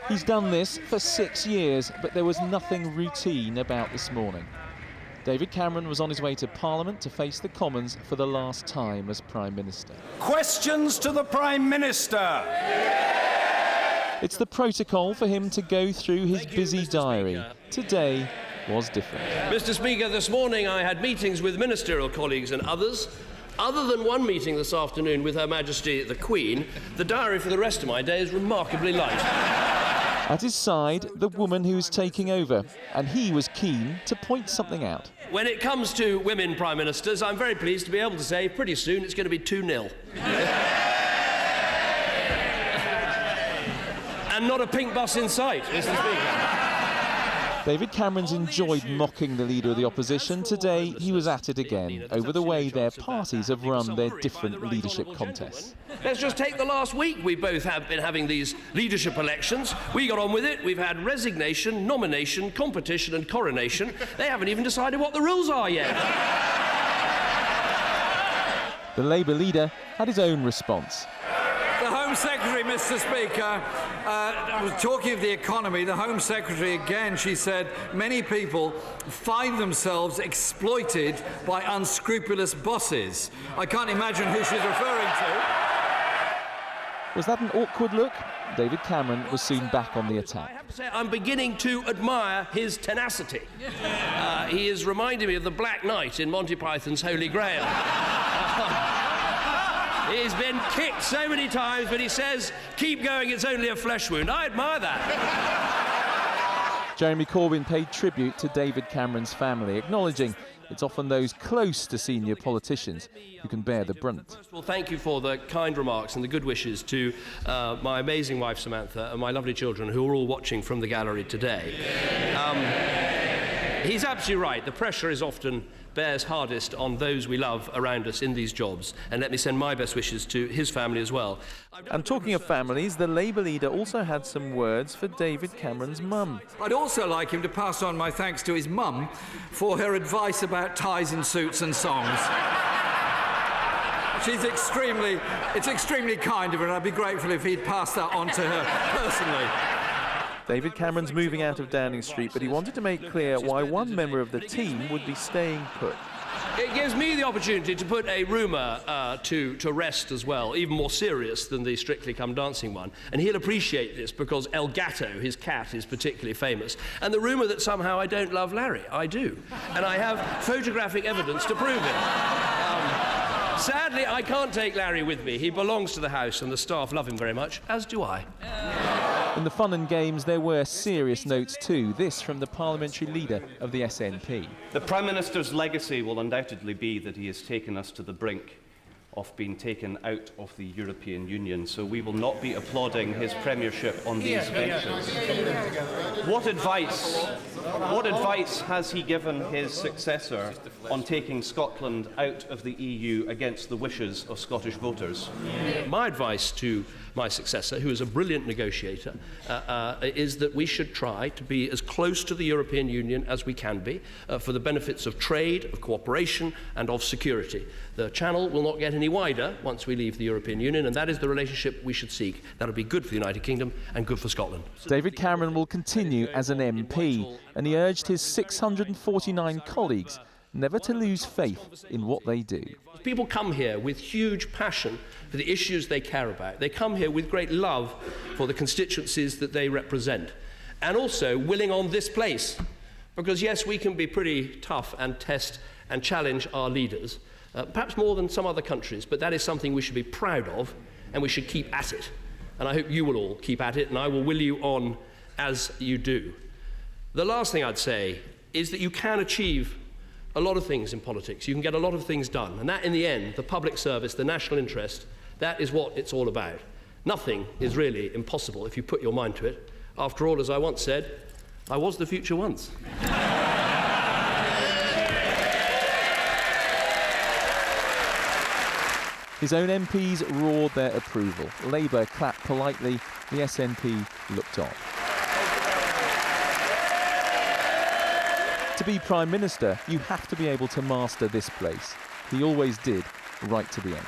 He's done this for 6 years, but there was nothing routine about this morning. David Cameron was on his way to Parliament to face the Commons for the last time as Prime Minister. Questions to the Prime Minister. It's the protocol for him to go through his busy diary. Today was different. Mr. Speaker, this morning I had meetings with ministerial colleagues and others. Other than one meeting this afternoon with Her Majesty the Queen, the diary for the rest of my day is remarkably light. At his side, the woman who's taking over, and he was keen to point something out. When it comes to women Prime Ministers, I'm very pleased to be able to say pretty soon it's going to be 2-0. And not a pink bus in sight, Mr. Speaker. David Cameron's enjoyed mocking the leader of the opposition. Today, he was at it again, over the way their parties have run their different leadership contests. Let's just take the last week. We both have been having these leadership elections. We got on with it. We've had resignation, nomination, competition and coronation. They haven't even decided what the rules are yet. The Labour leader had his own response. The Home Secretary, Mr. Speaker, talking of the economy, the Home Secretary again, she said, many people find themselves exploited by unscrupulous bosses. I can't imagine who she's referring to. Was that an awkward look? David Cameron was soon back on the attack. I have to say, I'm beginning to admire his tenacity. He is reminding me of the Black Knight in Monty Python's Holy Grail. He's been kicked so many times, but he says, keep going, it's only a flesh wound. I admire that. Jeremy Corbyn paid tribute to David Cameron's family, acknowledging it's often those close to senior politicians who can bear the brunt. Well, thank you for the kind remarks and the good wishes to my amazing wife, Samantha, and my lovely children, who are all watching from the gallery today. He's absolutely right. The pressure is often bears hardest on those we love around us in these jobs. And let me send my best wishes to his family as well. And talking of families, the Labour leader also had some words for David Cameron's mum. I'd also like him to pass on my thanks to his mum for her advice about ties and suits and songs. It's extremely kind of her, and I'd be grateful if he'd pass that on to her personally. David Cameron's moving out of Downing Street, but he wanted to make clear why one member of the team would be staying put. It gives me the opportunity to put a rumour to rest as well, even more serious than the Strictly Come Dancing one. And he'll appreciate this because El Gato, his cat, is particularly famous. And the rumour that somehow I don't love Larry, I do. And I have photographic evidence to prove it. Sadly, I can't take Larry with me. He belongs to the house and the staff love him very much, as do I. In the fun and games, there were serious notes too. This from the parliamentary leader of the SNP. The Prime Minister's legacy will undoubtedly be that he has taken us to the brink of being taken out of the European Union, so we will not be applauding his premiership on these benches. What advice has he given his successor on taking Scotland out of the EU against the wishes of Scottish voters? My advice to my successor, who is a brilliant negotiator, is that we should try to be as close to the European Union as we can be for the benefits of trade, of cooperation and of security. The channel will not get any wider once we leave the European Union, and that is the relationship we should seek. That will be good for the United Kingdom and good for Scotland. David Cameron will continue as an MP, and he urged his 649 colleagues never to lose faith in what they do. People come here with huge passion for the issues they care about. They come here with great love for the constituencies that they represent, and also willing on this place. Because yes, we can be pretty tough and test and challenge our leaders, perhaps more than some other countries, but that is something we should be proud of, and we should keep at it. And I hope you will all keep at it, and I will will you on as you do. The last thing I'd say is that you can achieve a lot of things in politics. You can get a lot of things done, and that in the end, the public service, the national interest, that is what it's all about. Nothing is really impossible if you put your mind to it. After all, as I once said, I was the future once. His own MPs roared their approval. Labour clapped politely, the SNP looked on. To be Prime Minister, you have to be able to master this place. He always did, right to the end.